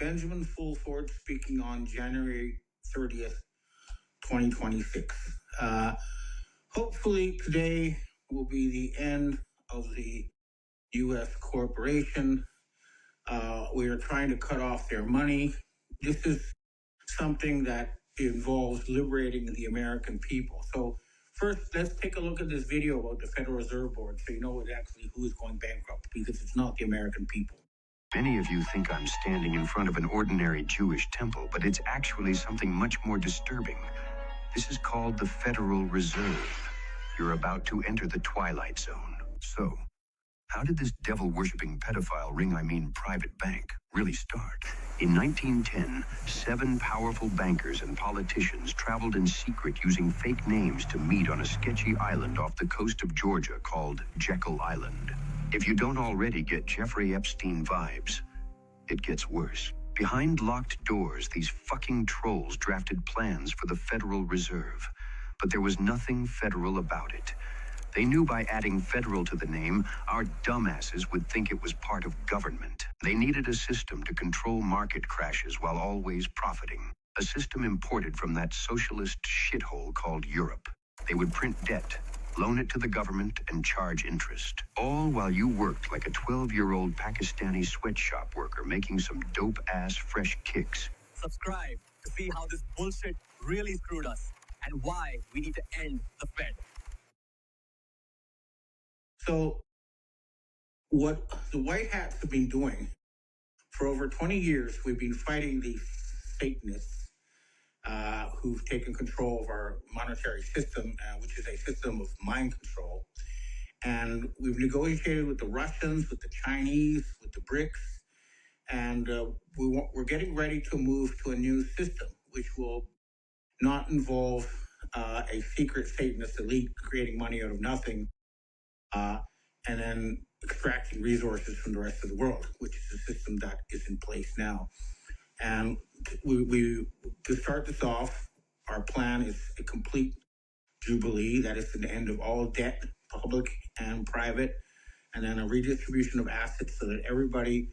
Benjamin Fulford speaking on January 30th, 2026. Hopefully today will be the end of the U.S. corporation. We are trying to cut off their money. This is something that involves liberating the American people. So first, let's take a look at this video about the Federal Reserve Board so you know exactly who is going bankrupt, because it's not the American people. Many of you think I'm standing in front of an ordinary Jewish temple, but it's actually something much more disturbing. This is called the Federal Reserve. You're about to enter the Twilight Zone. So, how did this devil-worshipping pedophile private bank really start? In 1910, 7 powerful bankers and politicians traveled in secret using fake names to meet on a sketchy island off the coast of Georgia called Jekyll Island. If you don't already get Jeffrey Epstein vibes, it gets worse. Behind locked doors, these fucking trolls drafted plans for the Federal Reserve. But there was nothing federal about it. They knew by adding federal to the name, our dumbasses would think it was part of government. They needed a system to control market crashes while always profiting. A system imported from that socialist shithole called Europe. They would print debt, loan it to the government, and charge interest. All while you worked like a 12-year-old Pakistani sweatshop worker making some dope-ass fresh kicks. Subscribe to see how this bullshit really screwed us and why we need to end the Fed. So what the White Hats have been doing for over 20 years, we've been fighting these Satanists who've taken control of our monetary system, which is a system of mind control. And we've negotiated with the Russians, with the Chinese, with the BRICS, and we're getting ready to move to a new system, which will not involve a secret Satanist elite creating money out of nothing, and then extracting resources from the rest of the world, which is the system that is in place now. And we to start this off, our plan is a complete jubilee. That is the end of all debt, public and private, and then a redistribution of assets so that everybody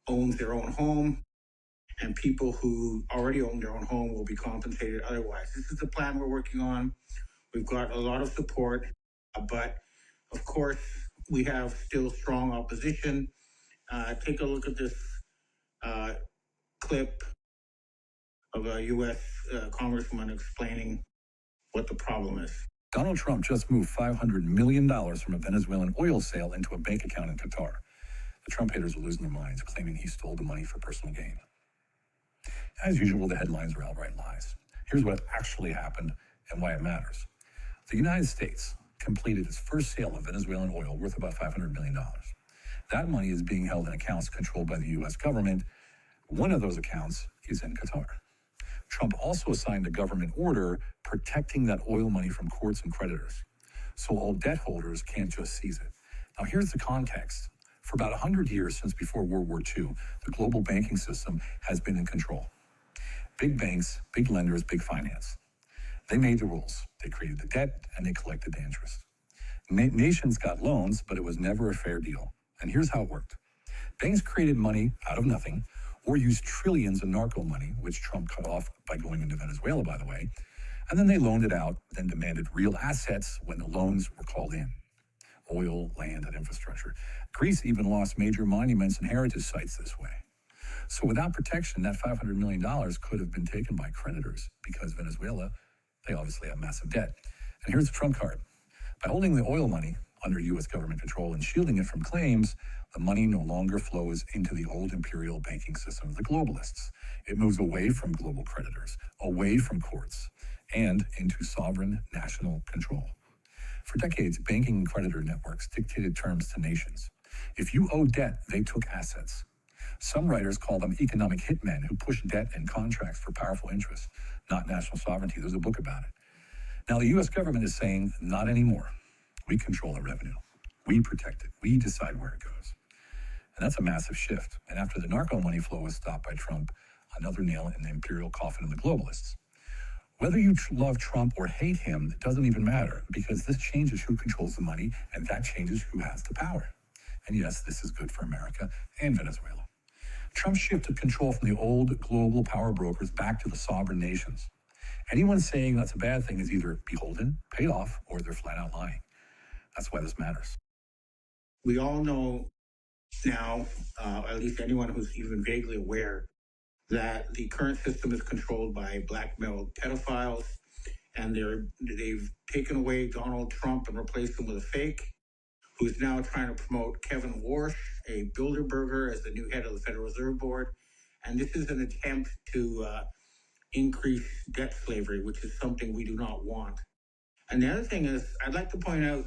owns their own home, and people who already own their own home will be compensated otherwise. This is the plan we're working on. We've got a lot of support, but of course, we have still strong opposition. Take a look at this clip of a U.S. congressman explaining what the problem is. Donald Trump just moved $500 million from a Venezuelan oil sale into a bank account in Qatar. The Trump haters are losing their minds, claiming he stole the money for personal gain. As usual, the headlines are outright lies. Here's what actually happened and why it matters. The United States completed its first sale of Venezuelan oil worth about $500 million. That money is being held in accounts controlled by the U.S. government. One of those accounts is in Qatar. Trump also signed a government order protecting that oil money from courts and creditors, so all debt holders can't just seize it. Now, here's the context. For about 100 years, since before World War II, the global banking system has been in control. Big banks, big lenders, big finance. They made the rules. They created the debt, and they collected the interest. Nations got loans, but it was never a fair deal. And here's how it worked. Banks created money out of nothing, or used trillions of narco money, which Trump cut off by going into Venezuela, by the way, and then they loaned it out, then demanded real assets when the loans were called in. Oil, land, and infrastructure. Greece even lost major monuments and heritage sites this way. So without protection, that $500 million could have been taken by creditors, because Venezuela, they obviously have massive debt. And here's the trump card. By holding the oil money under U.S. government control and shielding it from claims, the money no longer flows into the old imperial banking system of the globalists. It moves away from global creditors, away from courts, and into sovereign national control. For decades, banking and creditor networks dictated terms to nations. If you owe debt, they took assets. Some writers call them economic hitmen who push debt and contracts for powerful interests, not national sovereignty. There's a book about it. Now, the U.S. government is saying, not anymore. We control our revenue. We protect it. We decide where it goes. And that's a massive shift. And after the narco money flow was stopped by Trump, another nail in the imperial coffin of the globalists. Whether you love Trump or hate him, it doesn't even matter, because this changes who controls the money, and that changes who has the power. And yes, this is good for America and Venezuela. Trump shifted control from the old global power brokers back to the sovereign nations. Anyone saying that's a bad thing is either beholden, paid off, or they're flat out lying. That's why this matters. We all know now, at least anyone who's even vaguely aware, that the current system is controlled by blackmailed pedophiles, and they've taken away Donald Trump and replaced him with a fake, who's now trying to promote Kevin Warsh, a Bilderberger, as the new head of the Federal Reserve Board. And this is an attempt to increase debt slavery, which is something we do not want. And the other thing is, I'd like to point out,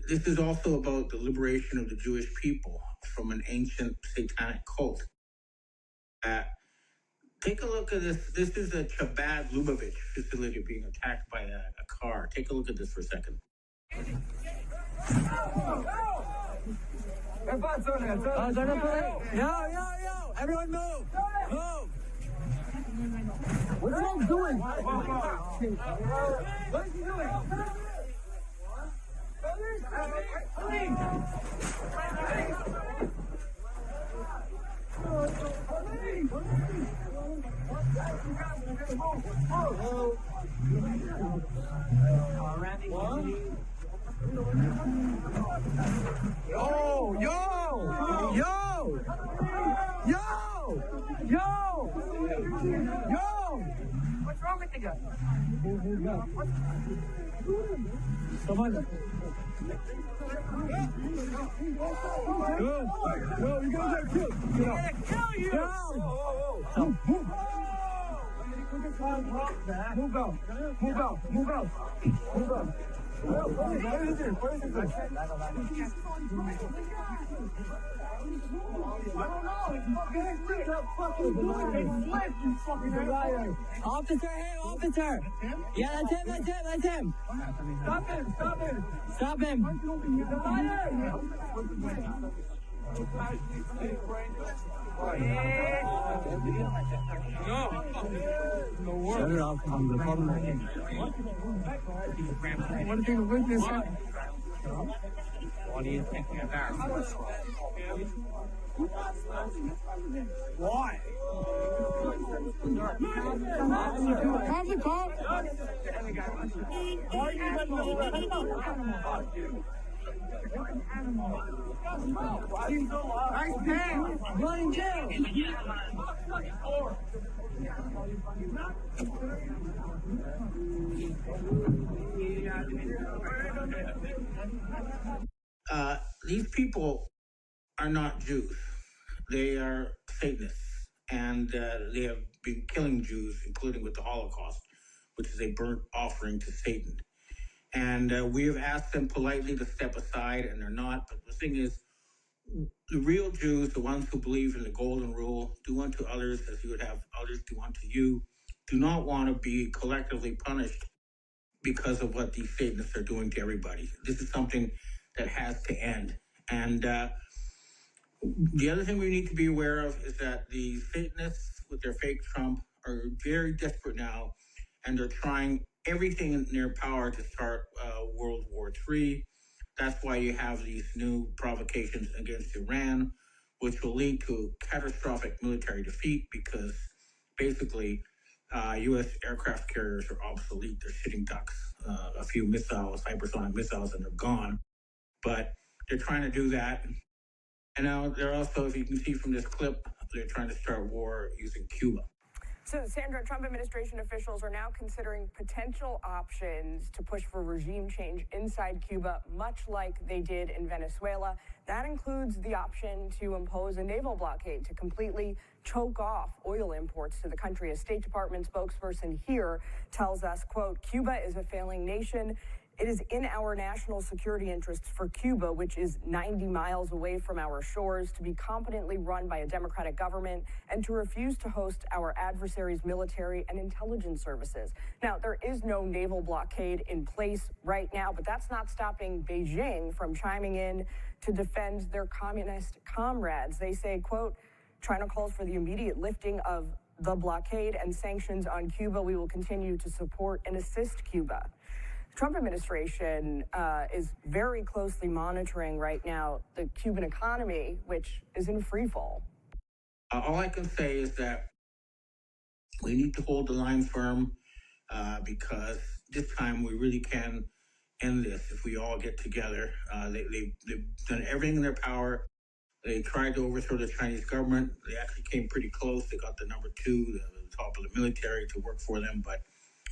this is also about the liberation of the Jewish people from an ancient satanic cult. Take a look at this. This is a Chabad Lubavitch facility being attacked by a car. Take a look at this for a second. Yo, everyone move! Move! What's Trump doing? What is he doing? What's wrong with the guy? Someone. Go, you're gonna get killed. He's gonna kill you! Down. Move. Move out. What is it? Officer! Yeah, that's him! Stop him! Shut it off. What do you witness? What do you think about? Why? Calm the car. Why are you nice man. Going in jail. These people are not Jews. They are Satanists, and they have been killing Jews, including with the Holocaust, which is a burnt offering to Satan. And we have asked them politely to step aside, and they're not. But the thing is, the real Jews, the ones who believe in the golden rule, do unto others as you would have others do unto you, do not want to be collectively punished because of what these Satanists are doing to everybody. This is something that has to end. And the other thing we need to be aware of is that the Satanists with their fake Trump are very desperate now, and they're trying everything in their power to start World War III. That's why you have these new provocations against Iran, which will lead to catastrophic military defeat because basically U.S. aircraft carriers are obsolete. They're sitting ducks, a few missiles, hypersonic missiles, and they're gone. But they're trying to do that. And now they're also, if you can see from this clip, they're trying to start war using Cuba. So, Sandra, Trump administration officials are now considering potential options to push for regime change inside Cuba, much like they did in Venezuela. That includes the option to impose a naval blockade to completely choke off oil imports to the country. A State Department spokesperson here tells us, quote, Cuba is a failing nation. It is in our national security interests for Cuba, which is 90 miles away from our shores, to be competently run by a democratic government and to refuse to host our adversaries' military and intelligence services. Now, there is no naval blockade in place right now, but that's not stopping Beijing from chiming in to defend their communist comrades. They say, quote, China calls for the immediate lifting of the blockade and sanctions on Cuba. We will continue to support and assist Cuba. The Trump administration is very closely monitoring right now the Cuban economy, which is in free fall. All I can say is that we need to hold the line firm because this time we really can end this if we all get together. They've done everything in their power. They tried to overthrow the Chinese government. They actually came pretty close. They got the number 2, the top of the military, to work for them, but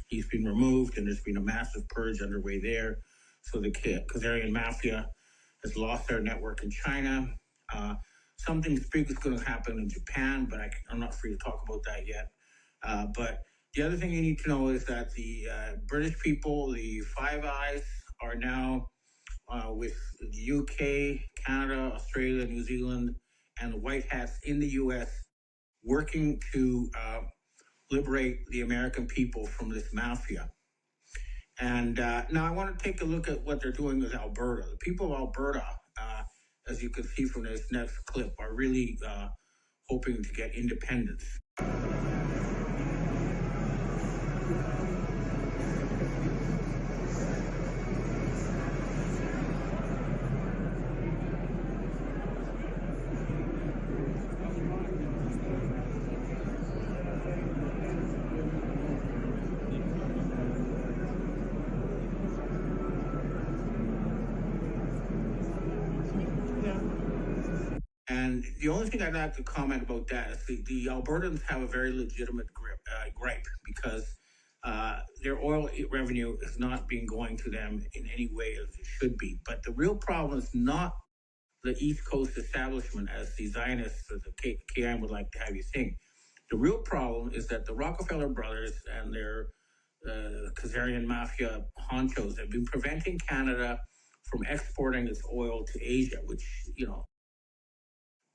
he's been removed, and there's been a massive purge underway there. So the Khazarian mafia has lost their network in China. Something big is going to happen in Japan, but I'm not free to talk about that yet. But the other thing you need to know is that the British people, the Five Eyes, are now with the UK, Canada, Australia, New Zealand, and the White Hats in the US working to liberate the American people from this mafia. And now I want to take a look at what they're doing with Alberta. The people of Alberta, as you can see from this next clip, are really hoping to get independence. And the only thing I'd like to comment about that is the Albertans have a very legitimate gripe because their oil revenue is not being going to them in any way as it should be. But the real problem is not the East Coast establishment, as the Zionists or the KM would like to have you think. The real problem is that the Rockefeller brothers and their Khazarian mafia honchos have been preventing Canada from exporting its oil to Asia, which,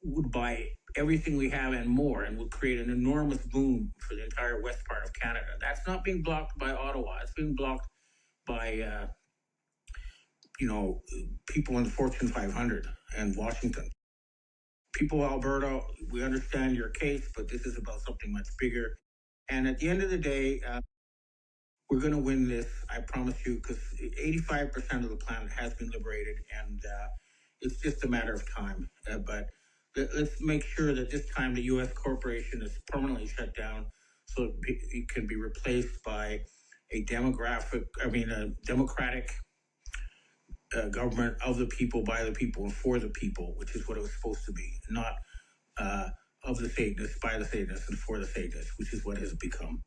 would buy everything we have and more, and would create an enormous boom for the entire west part of Canada. That's not being blocked by Ottawa. It's being blocked by, people in the Fortune 500 and Washington. People of Alberta, we understand your case, but this is about something much bigger. And at the end of the day, we're going to win this, I promise you, because 85% of the planet has been liberated, and it's just a matter of time. But let's make sure that this time the U.S. corporation is permanently shut down so it can be replaced by a democratic government of the people, by the people, and for the people, which is what it was supposed to be, not of the Satanists, by the Satanists, and for the Satanists, which is what it has become.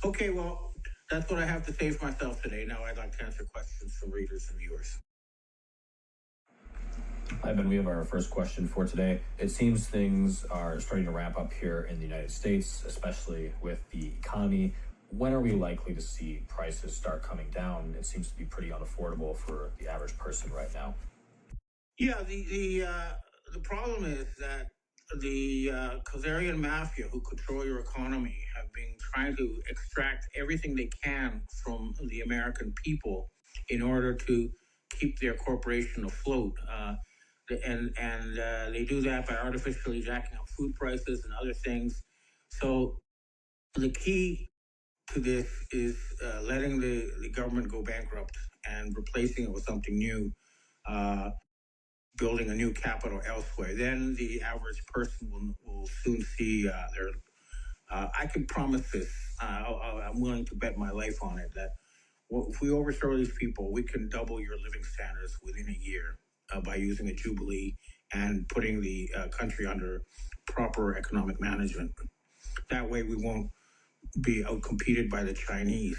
Okay, well, that's what I have to say for myself today. Now I'd like to answer questions from readers and viewers. Hi, Ben. We have our first question for today. It seems things are starting to ramp up here in the United States, especially with the economy. When are we likely to see prices start coming down? It seems to be pretty unaffordable for the average person right now. Yeah, the problem is that the Khazarian mafia, who control your economy, have been trying to extract everything they can from the American people in order to keep their corporation afloat. And they do that by artificially jacking up food prices and other things. So the key to this is letting the government go bankrupt and replacing it with something new, building a new capital elsewhere. Then the average person will soon see I can promise this. I'm willing to bet my life on it that if we overthrow these people, we can double your living standards within a year by using a jubilee and putting the country under proper economic management. That way we won't be outcompeted by the Chinese.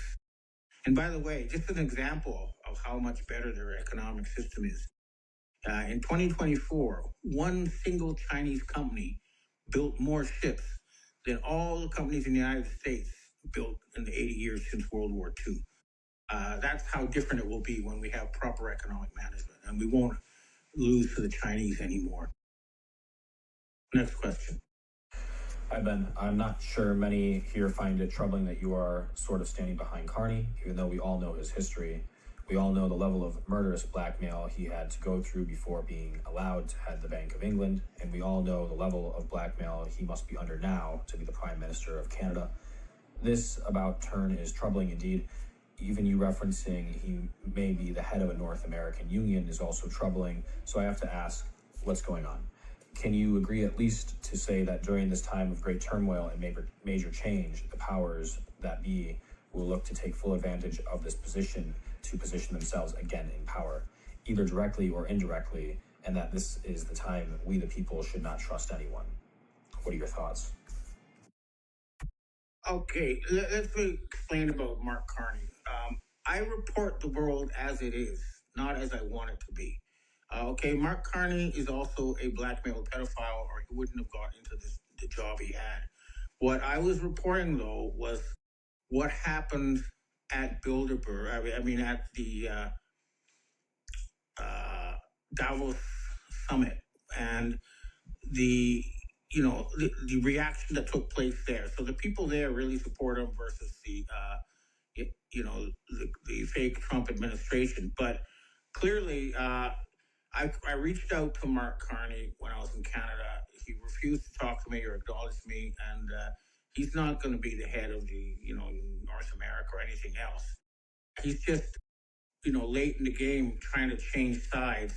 And by the way, just an example of how much better their economic system is. In 2024, one single Chinese company built more ships than all the companies in the United States built in the 80 years since World War II. That's how different it will be when we have proper economic management, and we won't lose to the Chinese anymore. Next question. Hi, Ben. I'm not sure many here find it troubling that you are sort of standing behind Carney, even though we all know his history. We all know the level of murderous blackmail he had to go through before being allowed to head the Bank of England, and we all know the level of blackmail he must be under now to be the Prime Minister of Canada. This about turn is troubling indeed. even you referencing he may be the head of a North American union is also troubling. So I have to ask, what's going on? Can you agree at least to say that during this time of great turmoil and major change, the powers that be will look to take full advantage of this position to position themselves again in power, either directly or indirectly, and that this is the time we the people should not trust anyone? What are your thoughts? Okay, let's explain about Mark Carney. I report the world as it is, not as I want it to be. Okay, Mark Carney is also a blackmail pedophile, or he wouldn't have got into the job he had. What I was reporting, though, was what happened at Bilderberg. I mean, at the Davos summit, and the the reaction that took place there. So the people there really support him versus the fake Trump administration. But clearly, I reached out to Mark Carney when I was in Canada. He refused to talk to me or acknowledge me, and he's not going to be the head of the North America or anything else. He's just late in the game trying to change sides,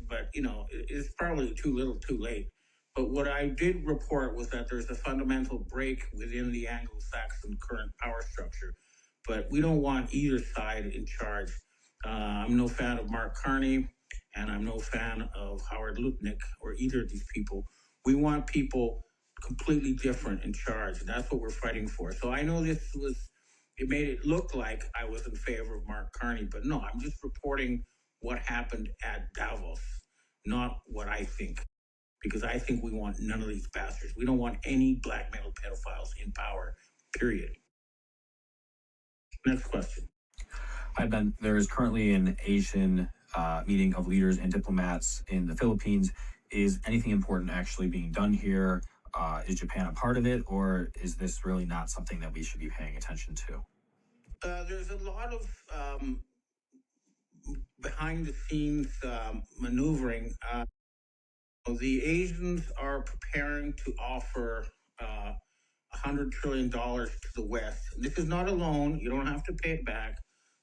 but it's probably too little, too late. But what I did report was that there's a fundamental break within the Anglo-Saxon current power structure, but we don't want either side in charge. I'm no fan of Mark Carney, and I'm no fan of Howard Lutnick or either of these people. We want people completely different in charge, and that's what we're fighting for. So I know it made it look like I was in favor of Mark Carney, but no, I'm just reporting what happened at Davos, not what I think, because I think we want none of these bastards. We don't want any blackmail pedophiles in power, period. Next question. Hi, Ben. There is currently an Asian meeting of leaders and diplomats in the Philippines. Is anything important actually being done here? Is Japan a part of it, or is this really not something that we should be paying attention to? There's a lot of behind the scenes maneuvering. The Asians are preparing to offer $100 trillion to the West. This is not a loan. You don't have to pay it back.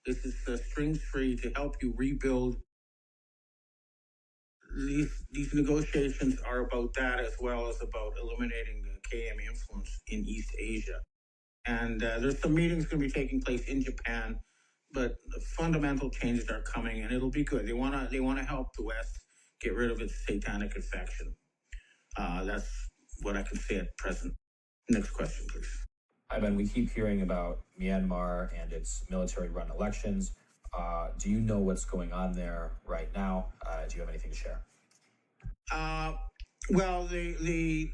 This is strings free to help you rebuild. These negotiations are about that, as well as about eliminating the KM influence in East Asia. And there's some meetings going to be taking place in Japan, but the fundamental changes are coming, and it'll be good. They want to help the West get rid of its satanic infection. That's what I can say at present. Next question, please. Hi, Ben. We keep hearing about Myanmar and its military-run elections. Do you know what's going on there right now? Do you have anything to share? Well, the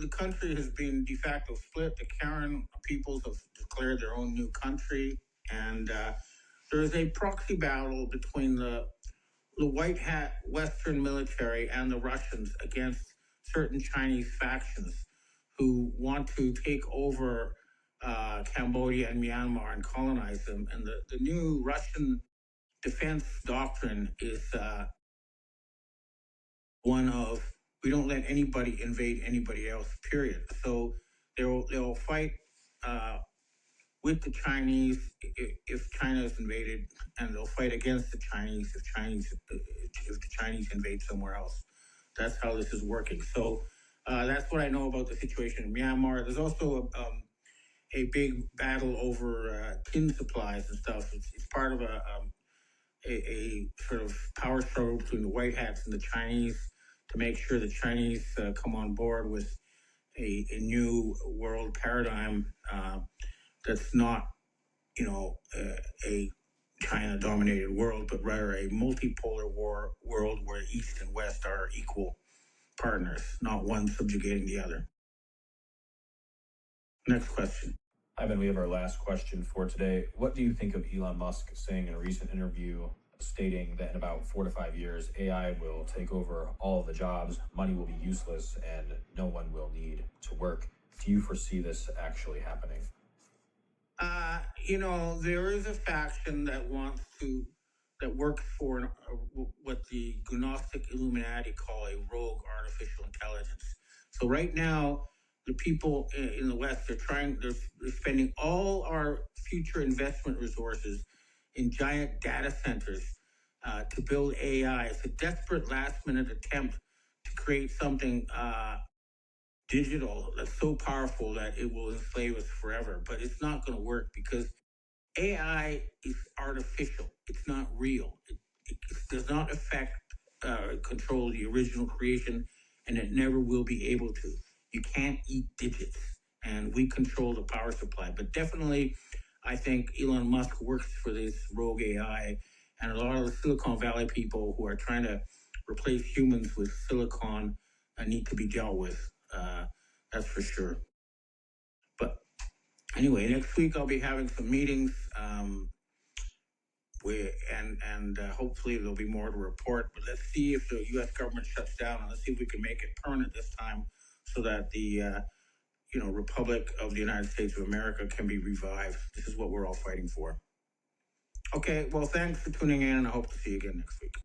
country has been de facto split. The Karen peoples have declared their own new country, and there is a proxy battle between the white hat Western military and the Russians against certain Chinese factions who want to take over Cambodia and Myanmar and colonize them. And the new Russian defense doctrine is one of, we don't let anybody invade anybody else, period. So they'll fight with the Chinese if China is invaded, and they'll fight against the Chinese if the Chinese invade somewhere else. That's how this is working. So that's what I know about the situation in Myanmar. There's also a big battle over tin supplies and stuff. It's part of a sort of power struggle between the white hats and the Chinese to make sure the Chinese come on board with a new world paradigm that's not, a China-dominated world, but rather a multipolar world where East and West are equal partners, not one subjugating the other. Next question. Ivan, we have our last question for today. What do you think of Elon Musk saying in a recent interview, stating that in about 4 to 5 years, AI will take over all of the jobs, money will be useless, and no one will need to work? Do you foresee this actually happening? There is a faction that works for what the Gnostic Illuminati call a rogue artificial intelligence. So right now, the people in the West, they're spending all our future investment resources in giant data centers to build AI. It's a desperate last-minute attempt to create something digital that's so powerful that it will enslave us forever. But it's not going to work because AI is artificial. It's not real. It does not affect control the original creation, and it never will be able to. You can't eat digits, and we control the power supply. But definitely, I think Elon Musk works for this rogue AI, and a lot of the Silicon Valley people who are trying to replace humans with silicon need to be dealt with. That's for sure. But anyway, next week I'll be having some meetings. Hopefully there'll be more to report. But let's see if the U.S. government shuts down, and let's see if we can make it permanent this time, so that the Republic of the United States of America can be revived. This is what we're all fighting for. Okay, well, thanks for tuning in, and I hope to see you again next week.